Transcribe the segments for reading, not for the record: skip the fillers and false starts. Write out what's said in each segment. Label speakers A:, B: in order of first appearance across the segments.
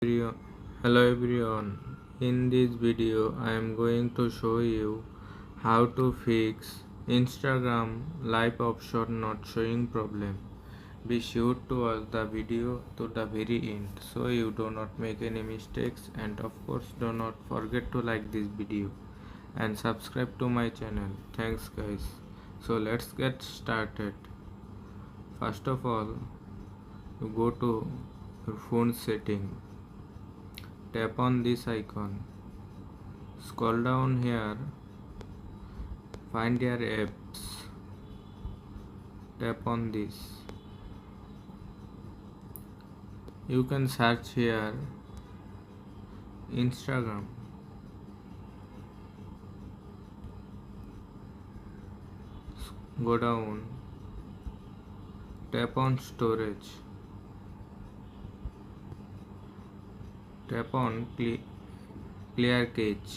A: Everyone- Hello everyone, in this video I am going to show you how to fix Instagram live option not showing problem. Be sure to watch the video to the very end so you do not make any mistakes, and of course do not forget to like this video and subscribe to my channel. Thanks guys. So let's get started. First of all, you go to your phone setting. Tap on this icon. Scroll down here. Find your apps. Tap on this. You can search here Instagram. Go down. Tap on storage. Tap on clear cache.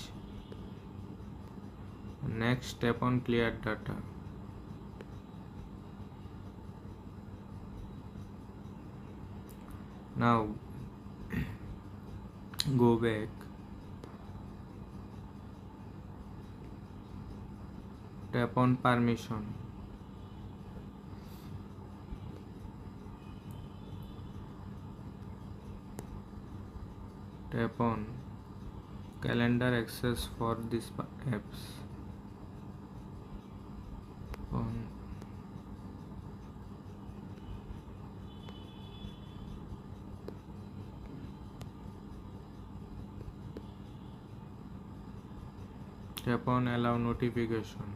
A: Next, tap on clear data. Now go back. Tap on permission. Tap on calendar access for these apps. On Tap on allow notification.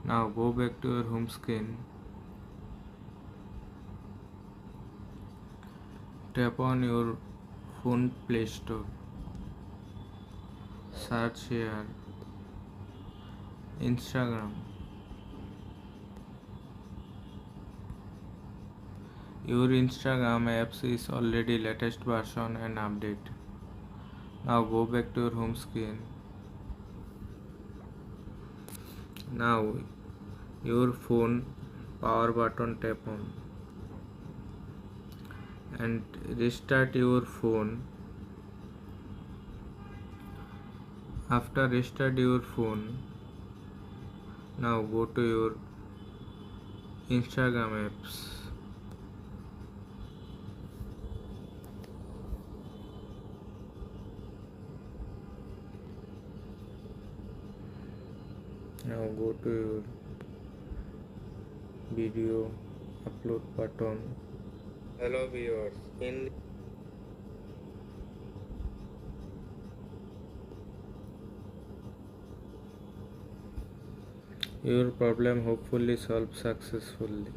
A: Now go back to your home screen. Tap on your phone Play Store. Search here Instagram. Your Instagram apps is already latest version and update. Now go back to your home screen. Now your phone power button, tap on and restart your phone. After restart your phone, now go to your Instagram apps. Now go to your video upload button. Hello viewers, in your problem hopefully solved successfully.